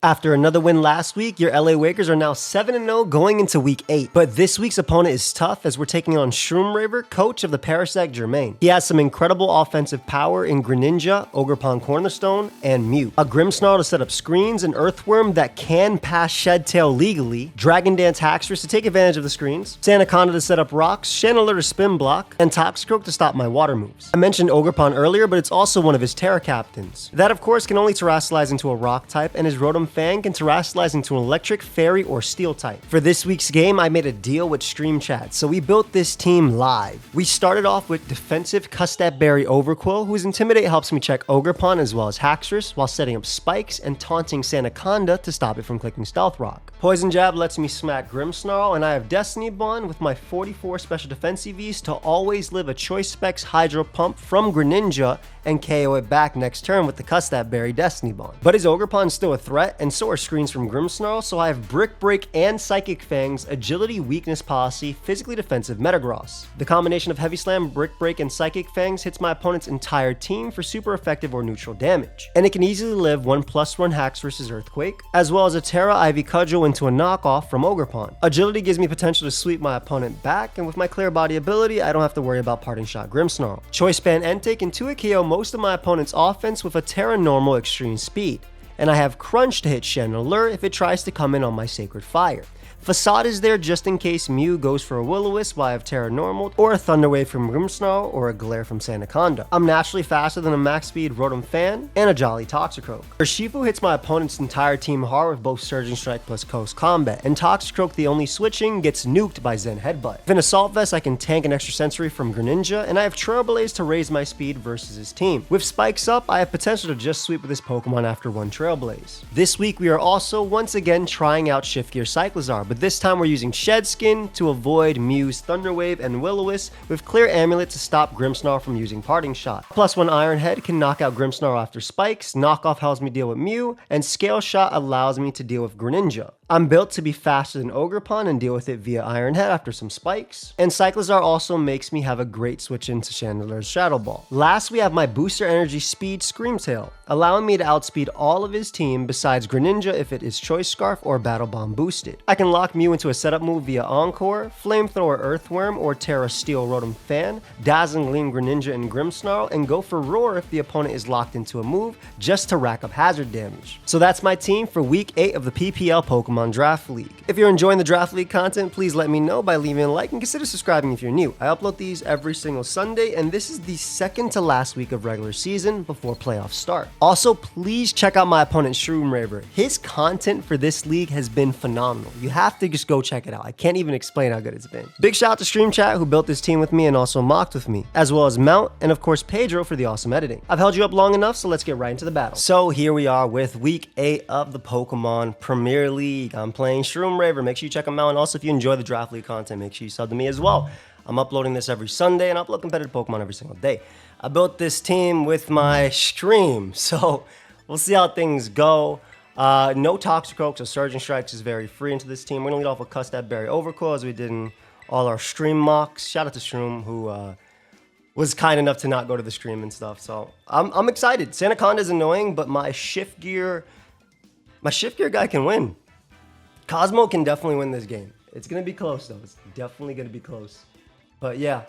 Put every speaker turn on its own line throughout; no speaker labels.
After another win last week, your LA Wakers are now 7-0 going into week 8. But this week's opponent is tough as we're taking on Shroomraver, coach of the Parasect Germain. He has some incredible offensive power in Greninja, Ogerpon Cornerstone, and Mew. A Grimmsnarl to set up screens, an Earthworm that can pass Shed Tail legally, Dragon Dance Haxorus to take advantage of the screens, Sandaconda to set up rocks, Chandelure to spin block, and Toxicroak to stop my water moves. I mentioned Ogerpon earlier, but it's also one of his Terra Captains. That of course can only Terrasilize into a rock type, and his Rotom Fang can Terrasilize into an electric, fairy, or steel type. For this week's game, I made a deal with Stream Chat, so we built this team live. We started off with defensive Custap Berry Overquill, whose Intimidate helps me check Ogerpon as well as Haxorus while setting up spikes and taunting Sandaconda to stop it from clicking Stealth Rock. Poison Jab lets me smack Grimmsnarl, and I have Destiny Bond with my 44 special defense EVs to always live a Choice Specs Hydro Pump from Greninja and KO it back next turn with the Custap Berry Destiny Bond. But his Ogerpon is still a threat, and so are screens from Grimmsnarl, so I have Brick Break and Psychic Fangs, Agility, Weakness Policy, Physically Defensive Metagross. The combination of Heavy Slam, Brick Break, and Psychic Fangs hits my opponent's entire team for super effective or neutral damage. And it can easily live 1+1 Haxorus' Earthquake, as well as a Terra Ivy Cudgel into a knockoff from Ogerpon. Agility gives me potential to sweep my opponent back, and with my Clear Body ability, I don't have to worry about Parting Shot Grimmsnarl. Choice Band Entake into a KO most of my opponent's offense with a Terra Normal Extreme Speed, and I have Crunch to hit Chandelure if it tries to come in on my Sacred Fire. Facade is there just in case Mew goes for a Will-O-Wisp while I have Terra Normal, or a Thunder Wave from Grimmsnarl, or a Glare from Sandaconda. I'm naturally faster than a max speed Rotom Fan, and a Jolly Toxicroak. Urshifu hits my opponent's entire team hard with both Surging Strike plus Coast Combat, and Toxicroak, the only switching, gets nuked by Zen Headbutt. With an Assault Vest, I can tank an Extra Sensory from Greninja, and I have Trailblaze to raise my speed versus his team. With Spikes up, I have potential to just sweep with this Pokemon after one Trailblaze. This week, we are also once again trying out Gear Cyclizar, but this time we're using Shed Skin to avoid Mew's Thunder Wave and Will-O-Wisp with Clear Amulet to stop Grimmsnarl from using Parting Shot. +1 Iron Head can knock out Grimmsnarl after spikes, Knockoff helps me deal with Mew, and Scale Shot allows me to deal with Greninja. I'm built to be faster than Ogerpon and deal with it via Iron Head after some spikes. And Cyclizar also makes me have a great switch into Chandelure's Shadow Ball. Last, we have my Booster Energy Speed Screamtail, allowing me to outspeed all of his team besides Greninja if it is Choice Scarf or Battle Bomb boosted. I can lock Mew into a setup move via Encore, Flamethrower Earthworm or Terra Steel Rotom Fan, Dazzling Gleam Greninja and Grimmsnarl, and go for Roar if the opponent is locked into a move just to rack up hazard damage. So that's my team for week 8 of the PPL Pokemon Draft League. If you're enjoying the Draft League content, please let me know by leaving a like and consider subscribing if you're new. I upload these every single Sunday, and this is the second to last week of regular season before playoffs start. Also, please check out my opponent Shroomraver. His content for this league has been phenomenal. You have to just go check it out. I can't even explain how good it's been. Big shout out to Stream Chat who built this team with me and also mocked with me, as well as Mount and of course Pedro for the awesome editing. I've held you up long enough, so let's get right into the battle. So here we are with week 8 of the Pokemon Premier League. I'm playing Shroomraver. Make sure you check them out, and also if you enjoy the Draft League content, make sure you sub to me as well. I'm uploading this every Sunday and I upload competitive Pokemon every single day. I built this team with my stream, so we'll see how things go. No Toxicroak, so Surging Strikes is very free into this team. We're gonna lead off with Custap Berry Overquill as we did in all our stream mocks. Shout out to Shroom who was kind enough to not go to the stream and stuff. So I'm excited. Sandaconda is annoying, but my Shift Gear guy can win. Cosmo can definitely win this game. It's gonna be close though. It's definitely gonna be close. But yeah,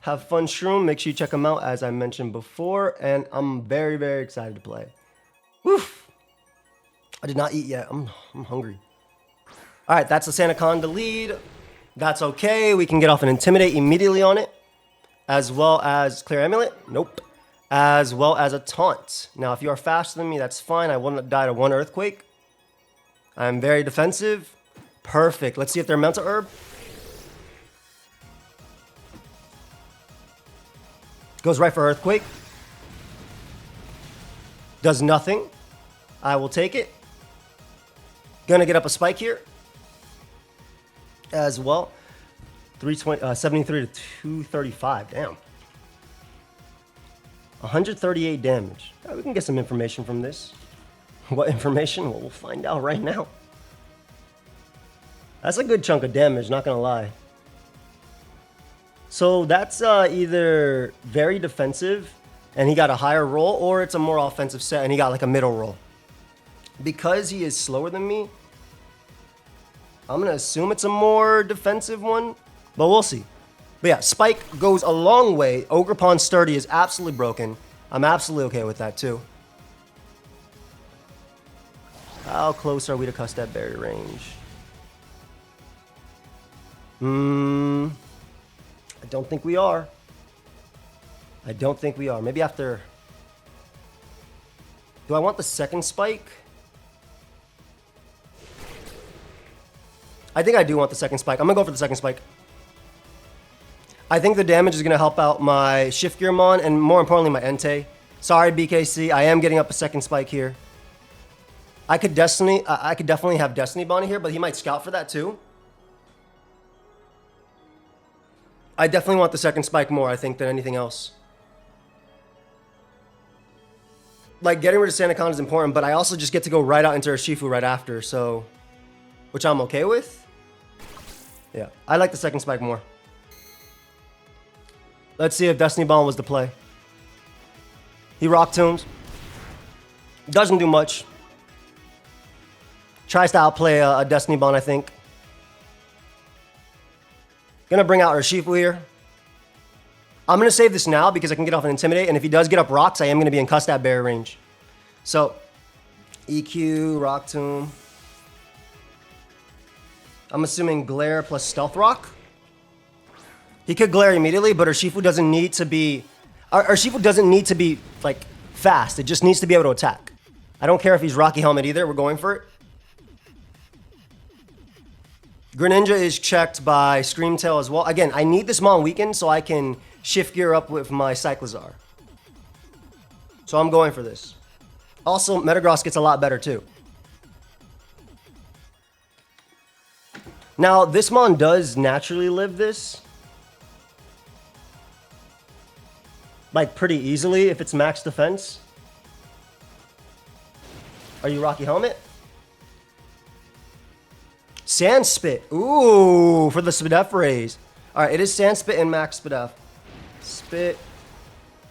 have fun, Shroom. Make sure you check them out as I mentioned before, and I'm very, very excited to play. Woof. I did not eat yet. I'm hungry. All right, that's the Sandaconda lead. That's okay. We can get off an Intimidate immediately on it, as well as Clear Amulet. Nope. As well as a Taunt. Now, if you are faster than me, that's fine. I will not die to one Earthquake. I'm very defensive. Perfect. Let's see if they're Mental Herb. Goes right for Earthquake. Does nothing. I will take it. Gonna get up a spike here as well. 73 to 235. Damn. 138 damage. We can get some information from this. What information? Well, we'll find out right now. That's a good chunk of damage, not gonna lie. So that's either very defensive and he got a higher roll, or it's a more offensive set and he got like a middle roll. Because he is slower than me, I'm going to assume it's a more defensive one, but we'll see. But yeah, Spike goes a long way. Ogerpon Sturdy is absolutely broken. I'm absolutely okay with that too. How close are we to cuss that barrier range? I don't think we are. I don't think we are. Maybe after... Do I want the second spike? I think I do want the second spike. I'm going to go for the second spike. I think the damage is going to help out my Shift Gearmon and more importantly my Entei. Sorry BKC, I am getting up a second spike here. I could definitely have Destiny Bonnie here, but he might scout for that too. I definitely want the second spike more, I think, than anything else. Like, getting rid of Sandaconda is important, but I also just get to go right out into Urshifu right after, so... Which I'm okay with. Yeah, I like the second spike more. Let's see if Destiny Bomb was the play. He Rock Tombs. Doesn't do much. Tries to outplay a Destiny Bomb, I think. Gonna bring out Urshifu here. I'm gonna save this now because I can get off an Intimidate, and if he does get up rocks, I am gonna be in cuss that barrier range. So, EQ, Rock Tomb. I'm assuming Glare plus Stealth Rock. He could Glare immediately, but Urshifu doesn't need to be... Urshifu doesn't need to be, like, fast. It just needs to be able to attack. I don't care if he's Rocky Helmet either. We're going for it. Greninja is checked by Scream Tail as well. Again, I need this Mon weakened so I can shift gear up with my Cyclizar. So I'm going for this. Also, Metagross gets a lot better too. Now, this Mon does naturally live this. Like, pretty easily if it's max defense. Are you Rocky Helmet? Sand Spit. Ooh, for the Spadef raise. Alright, it is Sand Spit and max Spadef. Spit.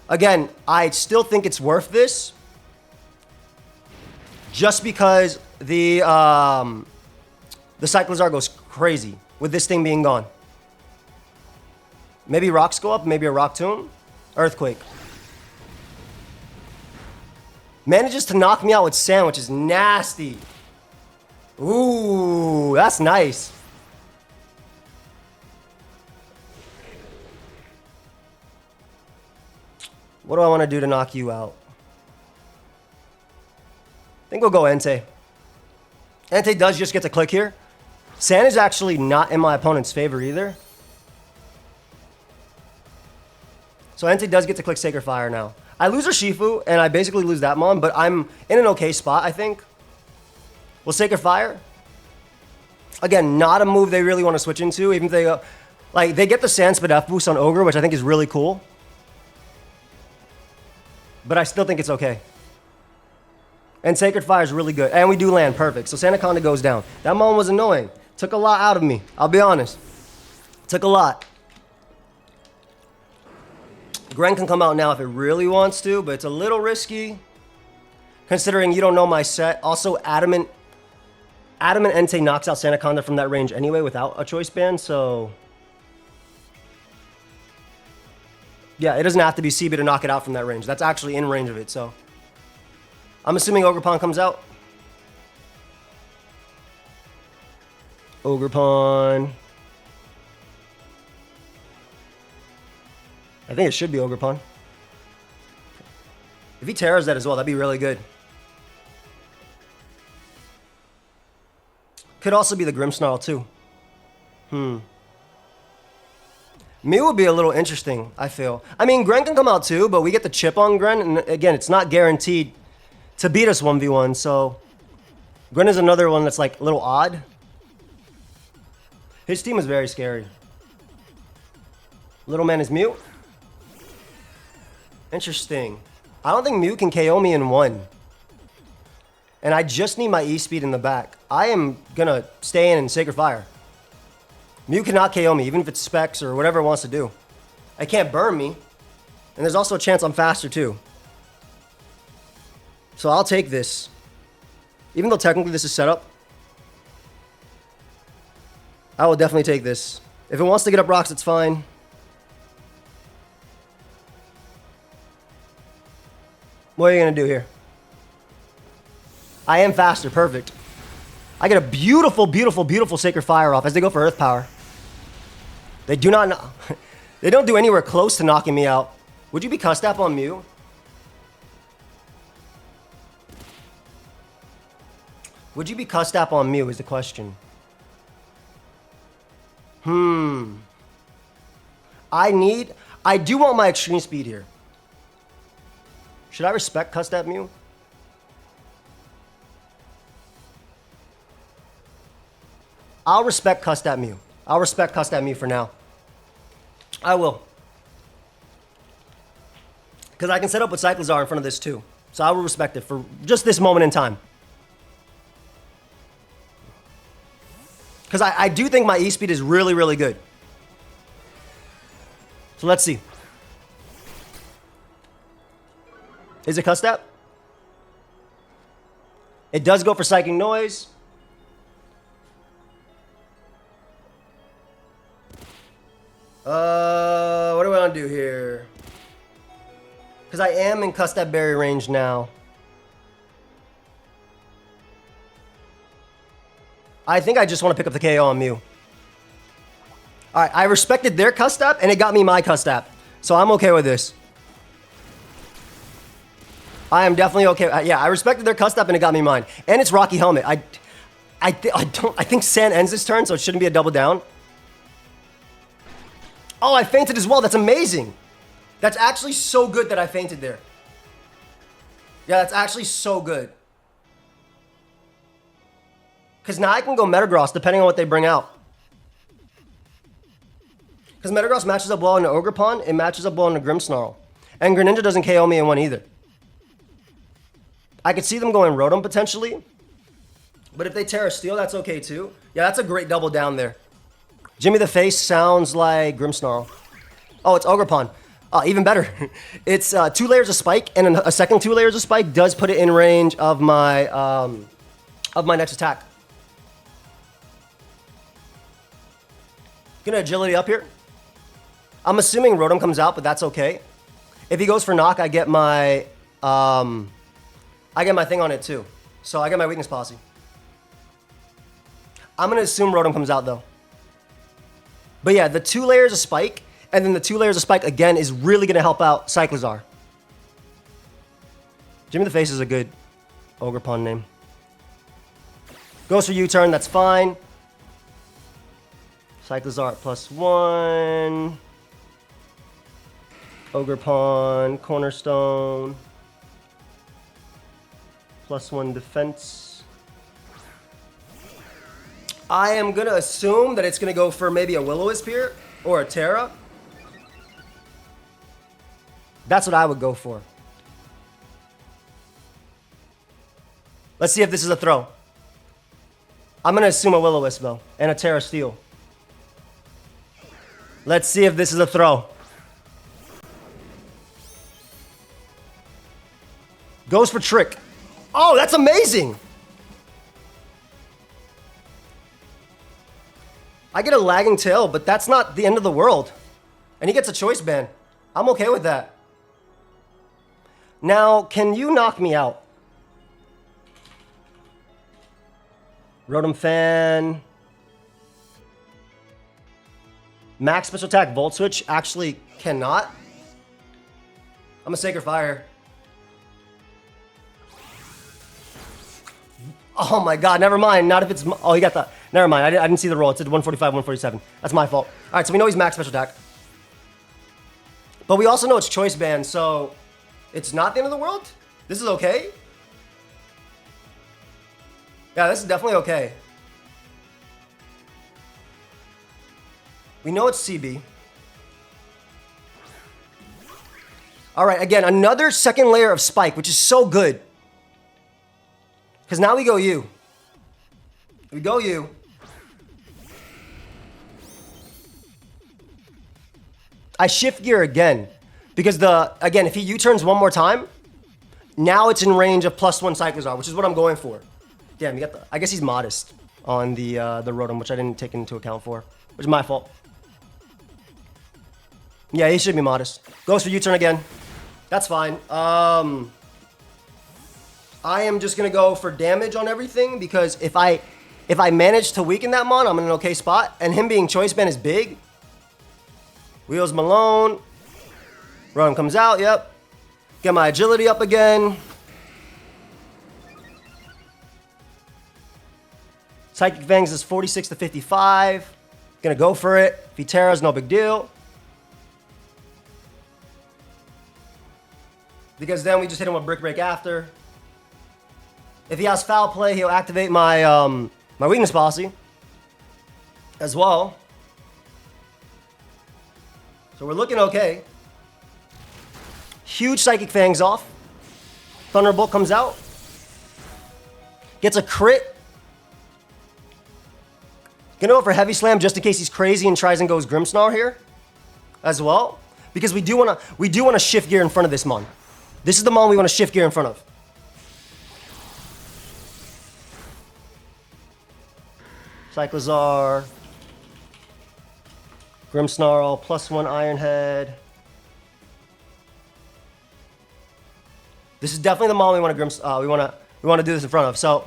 Again, I still think it's worth this. Just because the Cyclizar goes crazy with this thing being gone. Maybe rocks go up, maybe a Rock Tomb. Earthquake. Manages to knock me out with sand, which is nasty. Ooh, that's nice. What do I want to do to knock you out? I think we'll go Entei. Entei does just get to click here. Sand is actually not in my opponent's favor either. So Entei does get to click Sacred Fire now. I lose Urshifu, and I basically lose that Mon, but I'm in an okay spot, I think. We'll Sacred Fire. Again, not a move they really want to switch into, even if they go... Like, they get the Sand Spadef boost on Ogre, which I think is really cool. But I still think it's okay. And Sacred Fire is really good. And we do land perfect. So Sandaconda goes down. That Mon was annoying. Took a lot out of me. I'll be honest. Took a lot. Gren can come out now if it really wants to, but it's a little risky. Considering you don't know my set. Also, Adamant Entei knocks out Sandaconda from that range anyway without a choice band, so... Yeah, it doesn't have to be CB to knock it out from that range. That's actually in range of it, so... I'm assuming Ogerpon comes out. Ogerpon. I think it should be Ogerpon. If he Terras that as well, that'd be really good. Could also be the Grimmsnarl too. Mew would be a little interesting, I feel. I mean, Gren can come out too, but we get the chip on Gren, and again, it's not guaranteed to beat us 1v1, so... Gren is another one that's like a little odd. His team is very scary. Little man is Mew. Interesting. I don't think Mew can KO me in one. And I just need my E-Speed in the back. I am gonna stay in Sacred Fire. Mew cannot KO me, even if it's Specs or whatever it wants to do. It can't burn me. And there's also a chance I'm faster too. So I'll take this. Even though technically this is set up, I will definitely take this. If it wants to get up rocks, it's fine. What are you going to do here? I am faster. Perfect. I get a beautiful, beautiful, beautiful Sacred Fire off as they go for Earth Power. They do not... They don't do anywhere close to knocking me out. Would you be cussed up on Mew? Would you be cussed up on Mew is the question. I do want my extreme speed here. Should I respect cussed up Mew? I'll respect cussed up Mew. I'll respect cussed up Mew for now. I will. Because I can set up with Cyclizar in front of this too. So I will respect it for just this moment in time. Because I do think my E-Speed is really, really good. So let's see. Is it cussed up? It does go for Psychic Noise. What do I want to do here? Because I am in cussed up barrier range now. I think I just want to pick up the KO on Mew. Alright, I respected their cussed up, and it got me my cussed up. So I'm okay with this. I am definitely okay. Yeah, I respected their cussed up, and it got me mine. And it's Rocky Helmet. I think San ends this turn, so it shouldn't be a double down. Oh, I fainted as well. That's amazing. That's actually so good that I fainted there. Yeah, that's actually so good. Because now I can go Metagross depending on what they bring out. Because Metagross matches up well in the Ogerpon, it matches up well in the Grimmsnarl. And Greninja doesn't KO me in one either. I could see them going Rotom potentially. But if they Terra Steel, that's okay too. Yeah, that's a great double down there. Jimmy the Face sounds like Grimmsnarl. Oh, it's Ogerpon. Even better. It's 2 layers of Spike, and a second 2 layers of Spike does put it in range of my next attack. Gonna Agility up here. I'm assuming Rotom comes out, but that's okay. If he goes for Knock, I get my thing on it too. So I get my Weakness Posse. I'm gonna assume Rotom comes out though. But yeah, the 2 layers of Spike, and then the 2 layers of Spike again is really gonna help out Cyclizar. Jimmy the Face is a good Ogerpon name. Goes for U-turn, that's fine. Cyclizar at +1. Ogerpon, Cornerstone. +1 defense. I am going to assume that it's going to go for maybe a Will-O-Wisp here or a Terra. That's what I would go for. Let's see if this is a throw. I'm going to assume a Will-O-Wisp though and a Terra Steel. Let's see if this is a throw. Goes for Trick. Oh, that's amazing! I get a lagging tail, but that's not the end of the world. And he gets a choice ban. I'm okay with that. Now, can you knock me out? Rotom Fan. Max Special Attack Volt Switch actually cannot. I'm a Sacred Fire. Oh my god, never mind. Not if it's... Oh, he got the... Never mind, I didn't see the roll. It said 145, 147. That's my fault. Alright, so we know he's Max Special Attack. But we also know it's Choice Band, so... It's not the end of the world? This is okay? Yeah, this is definitely okay. We know it's CB. Alright, again, another second layer of Spike, which is so good. Because now we go U. We go U. I shift gear again. Because again, if he U-turns one more time, now it's in range of +1 Cyclizar, which is what I'm going for. Damn, you got the... I guess he's modest on the Rotom, which I didn't take into account for. Which is my fault. Yeah, he should be modest. Goes for U-turn again. That's fine. I am just going to go for damage on everything because if I manage to weaken that mon, I'm in an okay spot. And him being choice band is big. Wheels Malone. Rotom comes out, yep. Get my agility up again. Psychic Fangs is 46 to 55. Gonna go for it. If he Terras, no big deal. Because then we just hit him with Brick Break after. If he has Foul Play, he'll activate my my Weakness Policy as well. So we're looking okay. Huge Psychic Fangs off. Thunderbolt comes out. Gets a crit. Gonna go for Heavy Slam just in case he's crazy and tries and goes Grimmsnarl here as well. Because we do wanna shift gear in front of this mon. This is the mon we wanna shift gear in front of. Cyclizar. Grimmsnarl, +1 Iron Head. This is definitely the mon we wanna do this in front of. So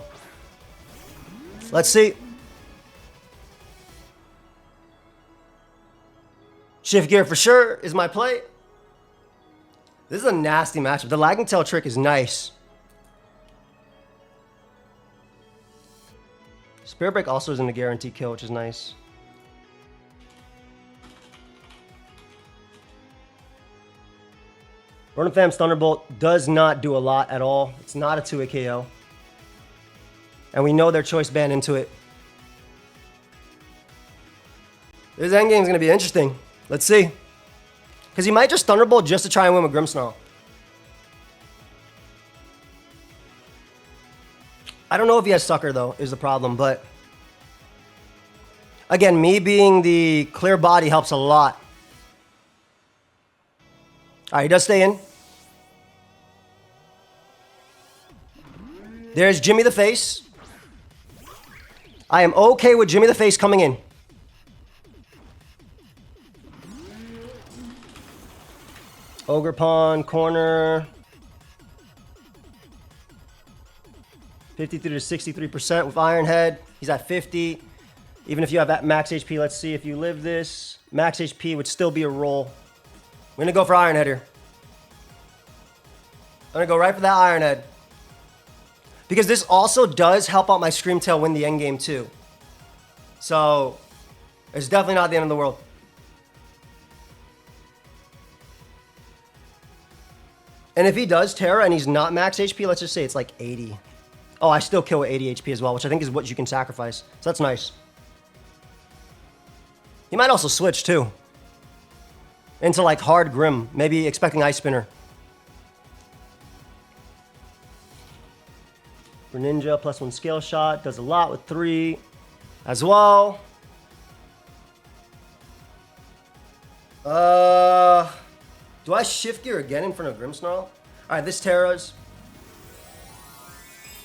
let's see. Shift gear for sure is my play. This is a nasty matchup. The lagging tail trick is nice. Spirit Break also isn't a guaranteed kill, which is nice. Rotom Fam's Thunderbolt does not do a lot at all. It's not a 2-hit KO. And we know their choice band into it. This endgame is going to be interesting. Let's see. Because he might just Thunderbolt just to try and win with Grimmsnarl. I don't know if he has Sucker, though, is the problem. But, again, me being the clear body helps a lot. All right, he does stay in. There's Jimmy the Face. I am okay with Jimmy the Face coming in. Ogre Pawn, corner. 53 to 63% with Iron Head. He's at 50. Even if you have that max HP, let's see if you live this. Max HP would still be a roll. We're gonna go for Iron Head here. I'm gonna go right for that Iron Head. Because this also does help out my Screamtail win the endgame too. So, it's definitely not the end of the world. And if he does Terra and he's not max HP, let's just say it's like 80. Oh, I still kill with 80 HP as well, which I think is what you can sacrifice. So that's nice. He might also switch too. Into like hard Grim, maybe expecting Ice Spinner. Greninja, +1 Scale Shot, does a lot with 3 as well. Do I shift gear again in front of Grimmsnarl? Alright, this Terras.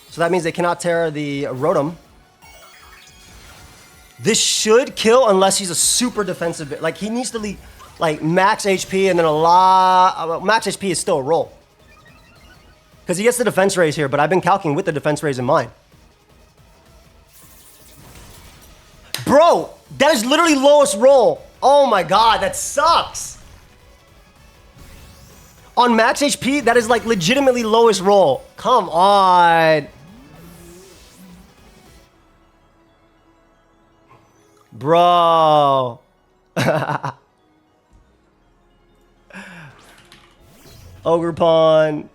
So that means they cannot Terra the Rotom. This should kill unless he's a super defensive. Like, he needs to leave, like, max HP and then a lot. Max HP is still a roll. Because he gets the defense raise here, but I've been calculating with the defense raise in mind. Bro, that is literally lowest roll. Oh my god, that sucks. On max HP, that is like legitimately lowest roll. Come on. Bro. Ogre Pawn.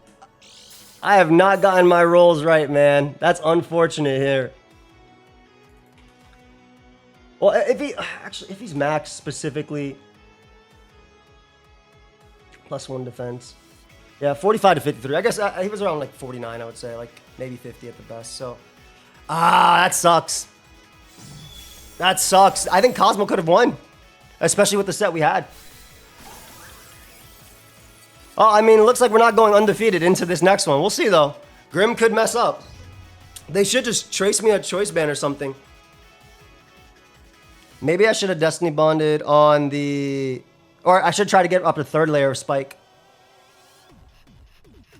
I have not gotten my rolls right, man. That's unfortunate here. Well, if he's max specifically, +1 defense. Yeah, 45 to 53. I guess he was around like 49, I would say. Like maybe 50 at the best. So, that sucks. That sucks. I think Cosmo could have won. Especially with the set we had. Oh, I mean, it looks like we're not going undefeated into this next one. We'll see, though. Grim could mess up. They should just trace me a choice band or something. Maybe I should have Destiny Bonded on the... Or I should try to get up to 3rd layer of Spike.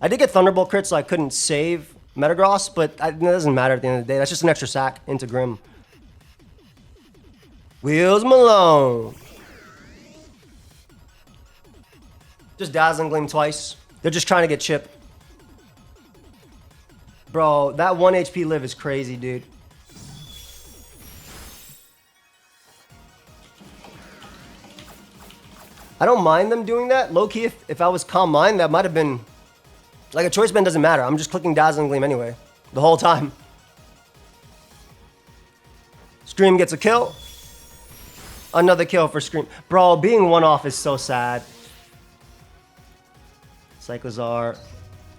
I did get Thunderbolt crit, so I couldn't save Metagross, but it doesn't matter at the end of the day. That's just an extra sack into Grim. Wheels Malone. Just Dazzling Gleam twice. They're just trying to get Chip. Bro, that 1 HP live is crazy, dude. I don't mind them doing that. Low-key, if I was Calm Mind, that might have been... Like, a choice band doesn't matter. I'm just clicking Dazzling Gleam anyway. The whole time. Scream gets a kill. Another kill for Scream. Bro, being one off is so sad. Cyclizar.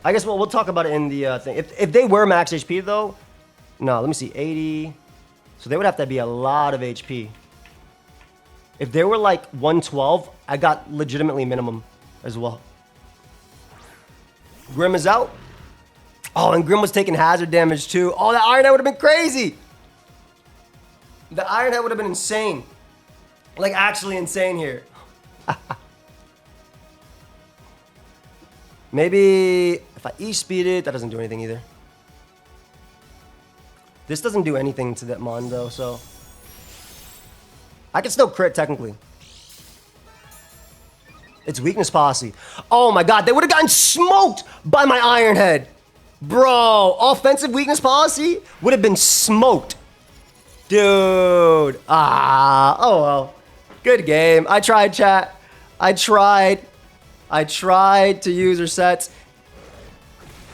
I guess we'll talk about it in the thing. If they were max HP, though... No, let me see. 80. So they would have to be a lot of HP. If they were like 112, I got legitimately minimum as well. Grim is out. Oh, and Grim was taking hazard damage too. Oh, that Iron Head would have been crazy. The Iron Head would have been insane. Like, actually insane here. Maybe if I E-speed it, that doesn't do anything either. This doesn't do anything to that Mon though, so... I can still crit, technically. It's Weakness Posse. Oh my god, they would have gotten smoked by my Iron Head. Bro, offensive Weakness Policy would have been smoked. Dude. Oh well. Good game. I tried, chat. I tried to use her sets.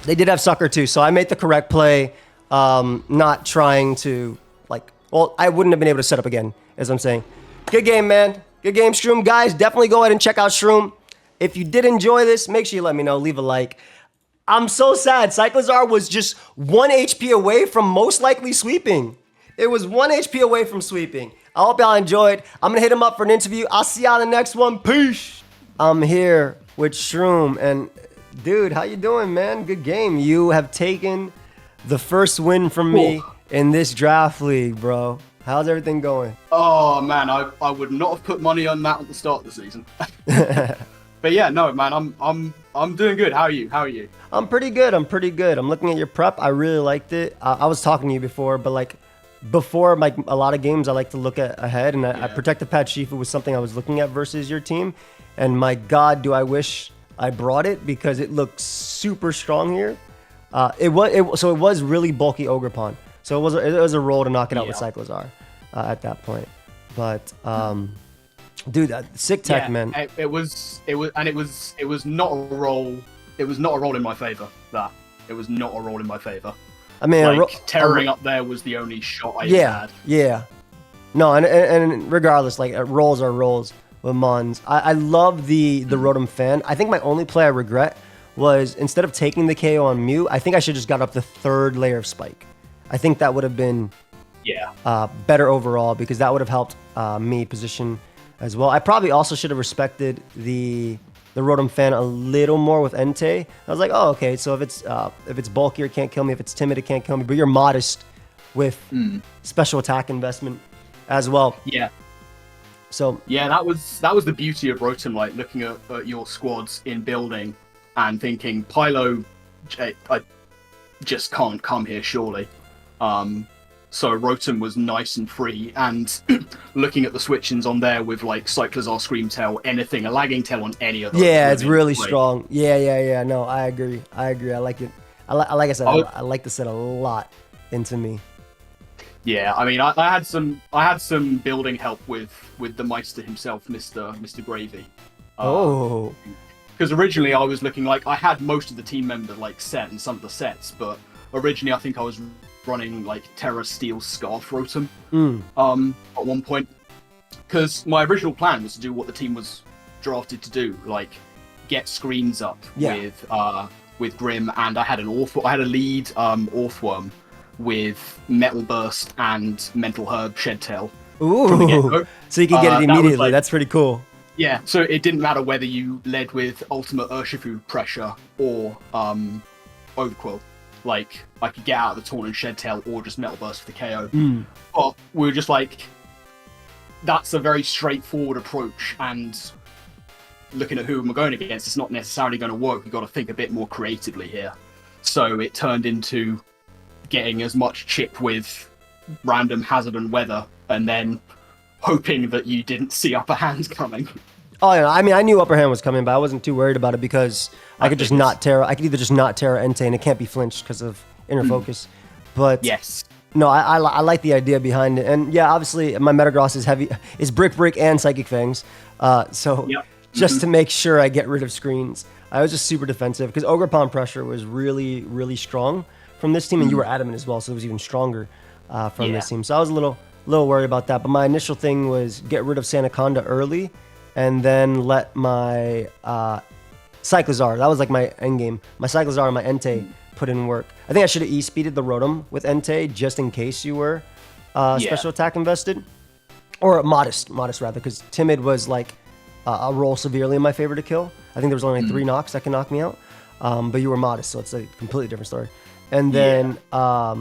They did have Sucker too, so I made the correct play. Not trying to, like... Well, I wouldn't have been able to set up again, as I'm saying. Good game, man. Good game, Shroom. Guys, definitely go ahead and check out Shroom. If you did enjoy this, make sure you let me know. Leave a like. I'm so sad. Cyclizar was just 1 HP away from most likely sweeping. It was 1 HP away from sweeping. I hope y'all enjoyed. I'm going to hit him up for an interview. I'll see y'all in the next one. Peace. I'm here with Shroom. And, dude, how you doing, man? Good game. You have taken the first win from me in this draft league, bro. How's everything going?
Oh man, I would not have put money on that at the start of the season. But yeah, no man, I'm doing good. How are you? How are you?
I'm pretty good. I'm looking at your prep. I really liked it. I was talking to you before, but like before like a lot of games, I like to look ahead, and I Protective Pad Shifu was something I was looking at versus your team, and my God, do I wish I brought it because it looks super strong here. It was really bulky Ogerpon. So it was a roll to knock it out with Cyclizar at that point. But dude, sick tech, man.
It was not a roll. It was not a roll in my favor. It was not a roll in my favor.
I mean,
like, terroring up there was the only shot I had.
Yeah. No, and regardless, like rolls are rolls with Mons. I love the Rotom Fan. I think my only play I regret was instead of taking the KO on Mew, I think I should just got up the 3rd layer of Spike. I think that would have been better overall because that would have helped me position as well. I probably also should have respected the Rotom Fan a little more with Entei. I was like, oh, okay, so if it's bulkier, it can't kill me. If it's timid, it can't kill me. But you're modest with special attack investment as well.
Yeah.
So
yeah, that was the beauty of Rotom, like looking at your squads in building and thinking, Pylo, I just can't come here surely. So Rotom was nice and free, and looking at the switch-ins on there with like Cyclizar, Scream Tail, anything, a lagging tail on any of those.
Yeah, it's really strong. Yeah. No, I agree. I like it. Like I said, I like the set a lot into me.
Yeah, I mean, I had some building help with the Meister himself, Mr. Gravy. Because originally I was looking like I had most of the team member like set and some of the sets, but originally I think I was running like Terra Steel Scarf Rotom at one point, because my original plan was to do what the team was drafted to do, like get screens up with Grim, and I had a lead Orthworm with Metal Burst and Mental Herb Shedtail.
Ooh, so you can get it immediately. That's pretty cool.
Yeah, so it didn't matter whether you led with Ultimate Urshifu Pressure or Overquill. like I could get out of the taunt and shed tail or just metal burst for the KO. But we were just like, that's a very straightforward approach, and looking at who we're going against, it's not necessarily going to work. We've got to think a bit more creatively here. So it turned into getting as much chip with random hazard and weather, and then hoping that you didn't see upper hands coming.
Oh yeah, I mean, I knew upper hand was coming, but I wasn't too worried about it because I could just not Terra. I could either just not Terra Entei, and it can't be flinched because of inner focus. But
yes,
no, I like the idea behind it, and yeah, obviously my Metagross is heavy, is Brick Break and Psychic Fangs. So just to make sure I get rid of screens, I was just super defensive because Ogre Palm pressure was really, really strong from this team, and you were adamant as well, so it was even stronger from this team. So I was a little worried about that, but my initial thing was get rid of Sandaconda early, and then let my Cyclizar, that was like my end game, my Cyclizar and my Entei put in work. I think I should have E-speeded the Rotom with Entei just in case you were special attack invested. Or modest rather, because Timid was like a roll severely in my favor to kill. I think there was only like 3 knocks that can knock me out. But you were modest, so it's a completely different story. And then, but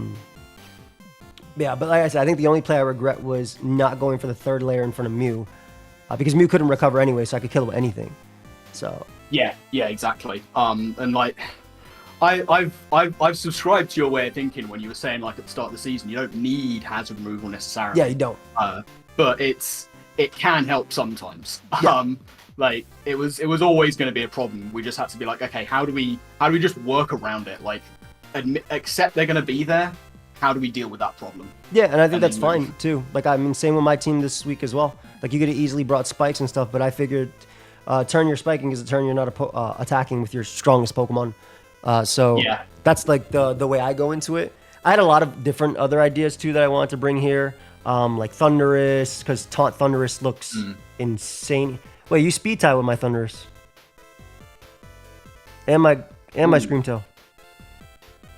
like I said, I think the only play I regret was not going for the 3rd layer in front of Mew. Because Mew couldn't recover anyway, so I could kill him with anything. So
yeah, exactly. And like, I've subscribed to your way of thinking when you were saying like at the start of the season, you don't need hazard removal necessarily.
Yeah, you don't.
But it can help sometimes. Yeah. Like it was always going to be a problem. We just had to be like, okay, how do we just work around it? Like, accept they're going to be there. How do we deal with that problem? Yeah,
and I think that's fine too. Like, I mean, same with my team this week as well. Like, you could have easily brought spikes and stuff, but I figured turn you're spiking is a turn you're not attacking with your strongest Pokemon. So that's like the way I go into it. I had a lot of different other ideas too that I wanted to bring here, like Thundurus, because Taunt Thundurus looks insane. Wait, you speed tie with my Thundurus and my Screamtail.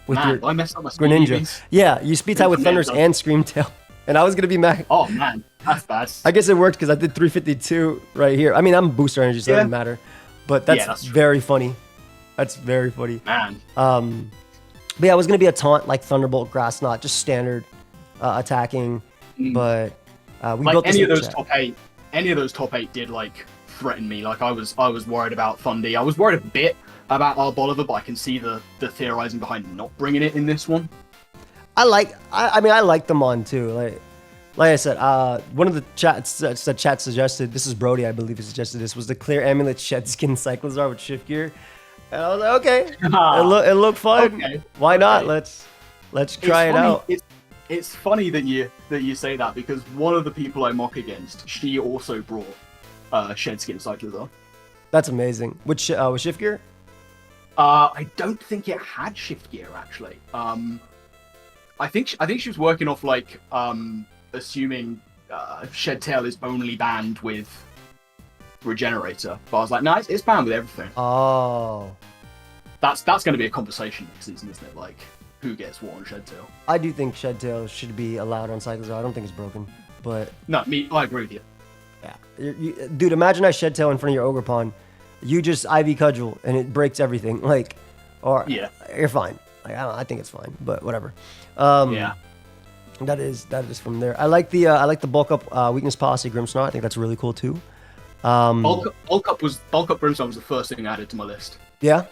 Man, I messed up my
Greninja. Yeah, you speed tie with Thundurus and Screamtail, and I was gonna be mad.
Oh man, that's bad.
I guess it worked because I did 352 right here. I mean, I'm booster energy, so it doesn't matter. But that's very funny. That's very funny.
Man.
But yeah, it was gonna be a taunt like Thunderbolt, Grass Knot, just standard attacking. But we
like
built
any of those top 8. Any of those top 8 did like threaten me. Like I was worried about Fundy. I was worried a bit about Arboliver, but I can see the theorizing behind not bringing it in this one.
I like them on too. Like I said, one of the chats that chat suggested, this is Brody, I believe, who suggested this, was the Clear Amulet Shedskin Cyclizar with Shift Gear. And I was like, okay, it looked fun. Okay. Why not? Let's try it out.
It's funny that you say that, because one of the people I mock against, she also brought Shedskin Cyclizar.
That's amazing. With Shift Gear?
I don't think it had Shift Gear actually. I think she was working off like assuming Shed Tail is only banned with Regenerator, but I was like, no, it's banned with everything.
Oh,
that's going to be a conversation next season, isn't it? Like, who gets what on Shed Tail?
I do think Shed Tail should be allowed on Cyclizar. I don't think it's broken, but
no, I agree with you.
Yeah, dude, imagine I Shed Tail in front of your Ogre Pond. You just IV Cudgel and it breaks everything. Like, or you're fine. Like, I think it's fine, but whatever.
Yeah.
That is from there. I like the bulk up weakness policy Grimmsnarl. I think that's really cool too.
Bulk up Grimmsnarl was the first thing I added to my list.
Yeah.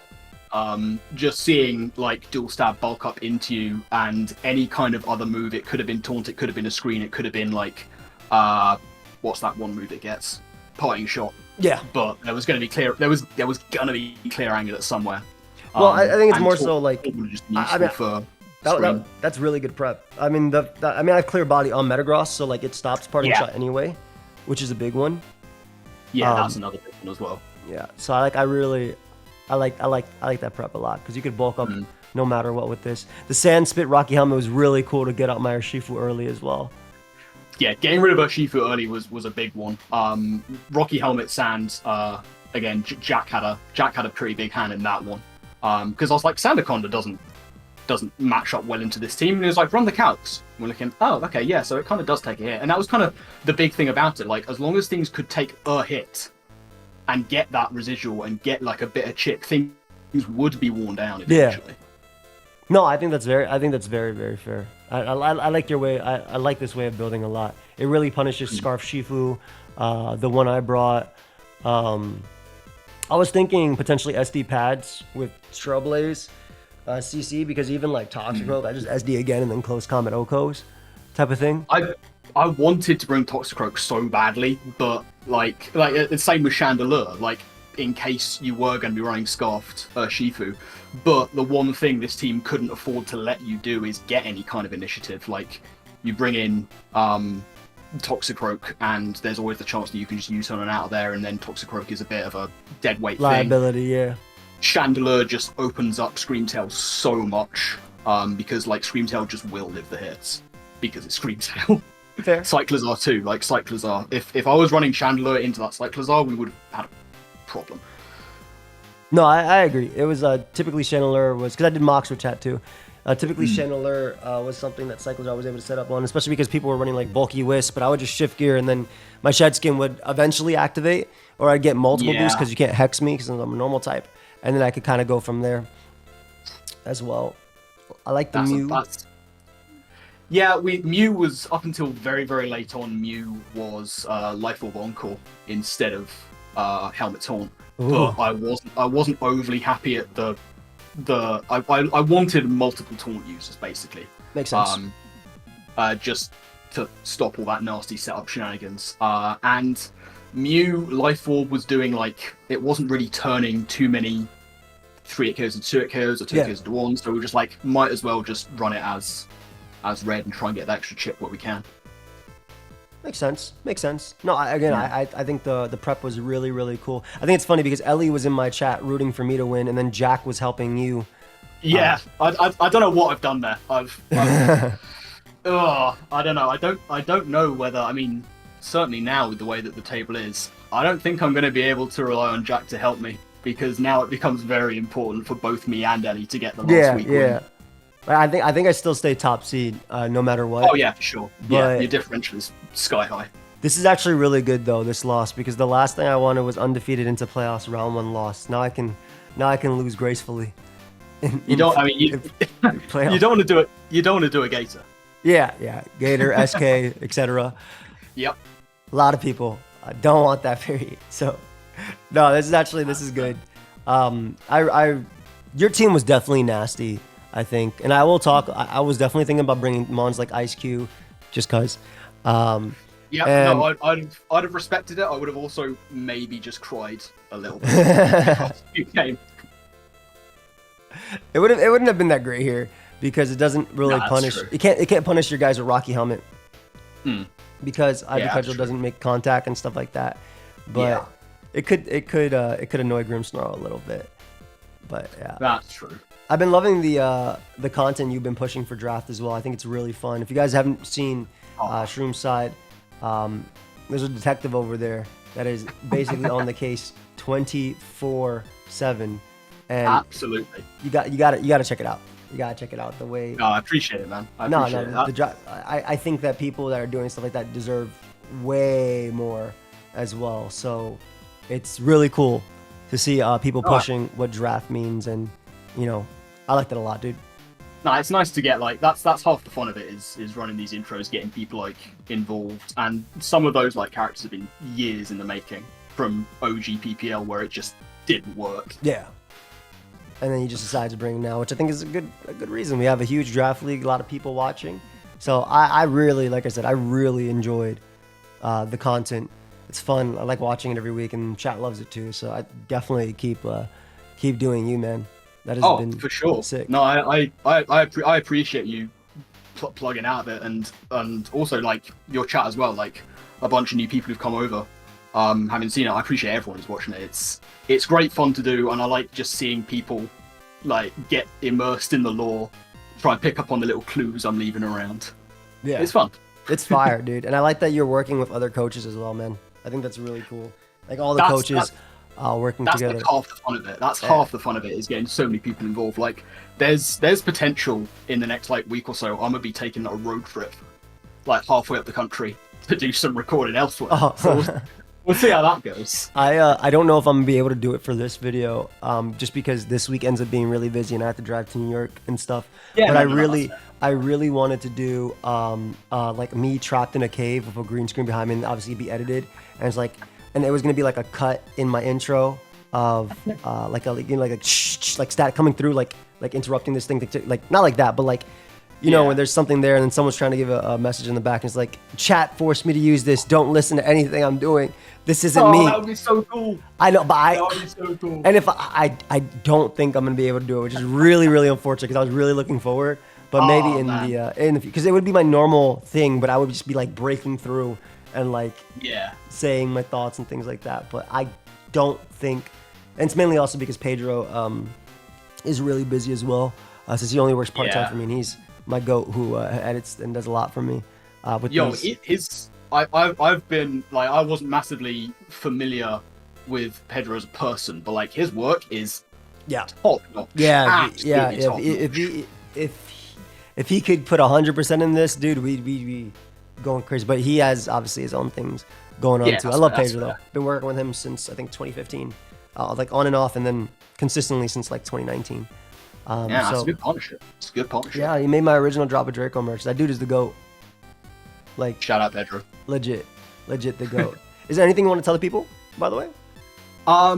Just seeing like dual stab bulk up into you and any kind of other move. It could have been taunt. It could have been a screen. It could have been like what's that one move it gets? Parting shot.
Yeah.
But there was going to be clear. There was going to be clear amulet somewhere.
Well, I think it's more so like that's really good prep. I mean, I have clear body on Metagross, so like it stops parting shot anyway, which is a big one.
Yeah, that's another big one as well.
Yeah, so I like that prep a lot because you could bulk up no matter what with this. The Sand Spit Rocky Helmet was really cool to get out my Urshifu early as well.
Yeah, getting rid of Urshifu early was a big one. Rocky Helmet Sand, again, Jack had a pretty big hand in that one. Because I was like, Sandaconda doesn't match up well into this team, and it was like, run the calcs. And we're looking, oh, okay, yeah, so it kind of does take a hit, and that was kind of the big thing about it. Like, as long as things could take a hit and get that residual and get like a bit of chip, things would be worn down eventually.
No, I think that's very, very fair. I like your way. I like this way of building a lot. It really punishes Scarf Shifu, the one I brought. I was thinking potentially SD pads with Trailblaze, CC, because even like Toxic Rogue, I just SD again and then close combat Okos type of thing.
I wanted to bring Toxicroak so badly, but like the same with Chandelure, like in case you were going to be running Scarfed Shifu. But the one thing this team couldn't afford to let you do is get any kind of initiative. Like you bring in Toxicroak, and there's always the chance that you can just use someone out of there, and then Toxicroak is a bit of a dead weight
Liability,
thing.
yeah.
Chandelure just opens up Screamtail so much, because like Screamtail just will live the hits because it's Screamtail.
Fair.
Cyclizar too, like Cyclizar. If I was running Chandelure into that Cyclizar, we would have had a problem.
No, I agree. It was typically Chandelure was, because I did mocks with chat too. Typically Chandelure was something that Cyclizar was able to set up on, especially because people were running like bulky Wisp, but I would just shift gear and then my Shed Skin would eventually activate, or I'd get multiple boosts because you can't hex me because I'm a normal type, and then I could kind of go from there as well. I like the Mew.
Yeah, Mew was, up until very, very late on, Mew was Life Orb Encore instead of Helmet Taunt. But I wasn't overly happy at I wanted multiple taunt users basically.
Makes sense.
Just to stop all that nasty setup shenanigans. And Mew Life Orb was doing like, it wasn't really turning too many 3-hit KOs into 2-hit KOs or 2-hit KOs into 1, so we were just like, might as well just run it as red and try and get that extra chip where we can.
Makes sense. Makes sense. No, I think the prep was really, really cool. I think it's funny because Ellie was in my chat rooting for me to win, and then Jack was helping you.
Yeah, I don't know what I've done there. I don't know. I don't know whether, I mean, certainly now with the way that the table is, I don't think I'm going to be able to rely on Jack to help me, because now it becomes very important for both me and Ellie to get the last week win.
I think I still stay top seed no matter what.
Oh yeah, for sure. Yeah, your differential is sky high.
This is actually really good though, this loss, because the last thing I wanted was undefeated into playoffs, round 1 loss. Now I can lose gracefully.
You don't want to do it. You don't want to do a Gator.
Yeah, Gator, SK, etc.
Yep.
A lot of people don't want that period. So, no, this is good. Your team was definitely nasty, I think, and I will talk. I was definitely thinking about bringing mons like Ice Cube, just cause.
No, I'd have respected it. I would have also maybe just cried a little bit.
It wouldn't have been that great here because it doesn't really punish.
True.
It can't punish your guys with Rocky Helmet because Ivy doesn't make contact and stuff like that. But it could annoy Grimmsnarl a little bit. But yeah,
that's true.
I've been loving the content you've been pushing for draft as well. I think it's really fun. If you guys haven't seen Shroom's side, there's a detective over there that is basically on the case 24/7, and
absolutely,
you got to check it out. You gotta check it out. The way.
No, I appreciate it, man.
I think that people that are doing stuff like that deserve way more as well. So it's really cool to see people pushing what draft means, and I like that a lot, dude.
No, it's nice to get that's half the fun of it is running these intros, getting people involved, and some of those characters have been years in the making from OG PPL where it just didn't work.
Yeah. And then you just decide to bring them now, which I think is a good reason. We have a huge draft league, a lot of people watching. So I really, like I said, I really enjoyed the content. It's fun. I like watching it every week, and chat loves it too. So I definitely keep doing you, man. That has been
for sure.
Sick.
No, I appreciate you plugging out of it, and also your chat as well. A bunch of new people who've come over. Having seen it, I appreciate everyone who's watching it. It's great fun to do, and I like just seeing people get immersed in the lore, try and pick up on the little clues I'm leaving around. Yeah, it's fun.
It's fire, dude. And I like that you're working with other coaches as well, man. I think that's really cool. All the coaches working together.
That's half the fun of it. That's half the fun of it, is getting so many people involved. There's potential in the next week or so. I'm gonna be taking a road trip halfway up the country to do some recording elsewhere.
Oh.
So We'll see how that goes.
I don't know if I'm gonna be able to do it for this video, just because this week ends up being really busy and I have to drive to New York and stuff.
Yeah,
but
no,
I really wanted to do like me trapped in a cave with a green screen behind me, and obviously it'd be edited, and it's like, and it was gonna be like a cut in my intro of like a like stat coming through, like interrupting this thing, like not like that, but like. You know, when there's something there and then someone's trying to give a message in the back and it's like, chat forced me to use this. Don't listen to anything I'm doing. This isn't me.
That would be so cool.
I know, but
that would be so cool.
And if I don't think I'm going to be able to do it, which is really, really unfortunate because I was really looking forward. But maybe in the because it would be my normal thing, but I would just be like breaking through and like saying my thoughts and things like that. But I don't think, and it's mainly also because Pedro is really busy as well, since he only works part-time for me, and he's my goat who edits and does a lot for me. I've been like, I wasn't massively familiar with Pedro as a person, but like his work is top notch. If he could put 100% in this, dude, we'd be going crazy. But he has obviously his own things going on too. I love Pedro though. Been working with him since I think 2015, like on and off, and then consistently since like 2019.
It's a good partnership. It's a good partnership.
Yeah, he made my original Drop a Draco merch. That dude is the GOAT. Like,
shout out Pedro.
Legit the GOAT. Is there anything you want to tell the people, by the way?
I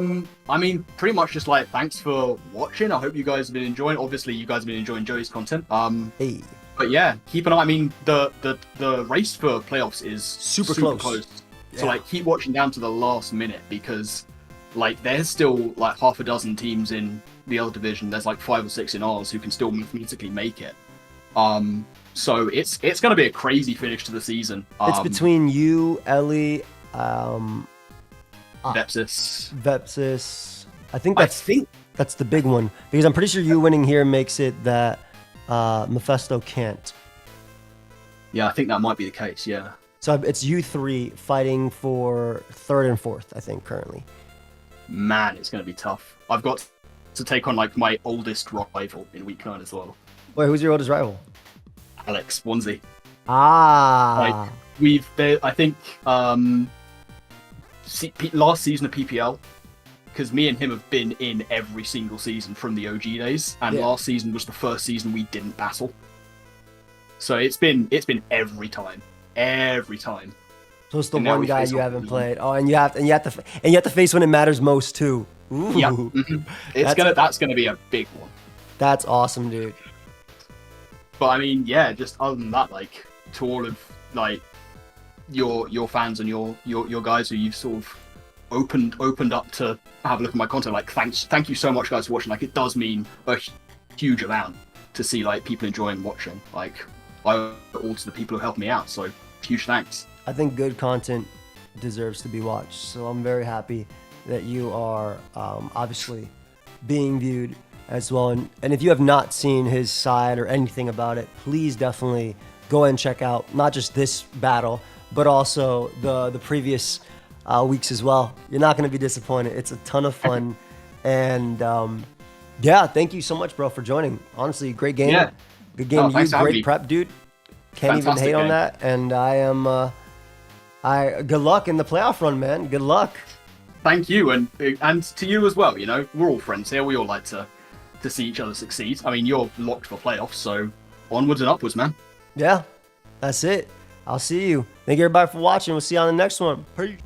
mean, pretty much just like, thanks for watching. I hope you guys have been enjoying. Obviously, you guys have been enjoying Joey's content.
Hey.
But yeah, keep an eye. I mean, the race for playoffs is
super close.
So like, keep watching down to the last minute, because like there's still like half a dozen teams in the other division. There's like 5 or 6 in ours who can still mathematically make it. So it's going to be a crazy finish to the season.
It's between you, Ellie,
Vepsis.
I think that's the big one, because I'm pretty sure you winning here makes it that Mephisto can't.
Yeah, I think that might be the case. Yeah.
So it's you 3 fighting for 3rd and 4th, I think, currently.
Man, it's going to be tough. I've got to take on like my oldest rival in week 9 as well.
Wait, who's your oldest rival?
Alex Swansea.
Ah.
Like, I think last season of PPL, because me and him have been in every single season from the OG days, and last season was the first season we didn't battle. So it's been every time.
So it's the one guy you haven't played. Oh, and you have to face when it matters most too. Ooh.
Yeah. Mm-hmm. That's gonna be a big one.
That's awesome, dude.
But I mean, yeah, just other than that, like, to all of like your fans and your guys who you've sort of opened up to have a look at my content, like, thank you so much, guys, for watching. Like, it does mean a huge amount to see like people enjoying watching. Like, I owe it all to the people who helped me out, so huge thanks.
I think good content deserves to be watched, so I'm very happy that you are obviously being viewed as well. And if you have not seen his side or anything about it, please definitely go and check out not just this battle, but also the previous weeks as well. You're not going to be disappointed. It's a ton of fun. And yeah, thank you so much, bro, for joining. Honestly, great game.
Yeah.
Good game. You great prep, dude. Can't even hate on that. And I am good luck in the playoff run, man. Good luck.
Thank you, and to you as well. You know, we're all friends here. We all like to see each other succeed. I mean, you're locked for playoffs, so onwards and upwards, man.
Yeah, that's it. I'll see you. Thank you, everybody, for watching. We'll see you on the next one. Peace.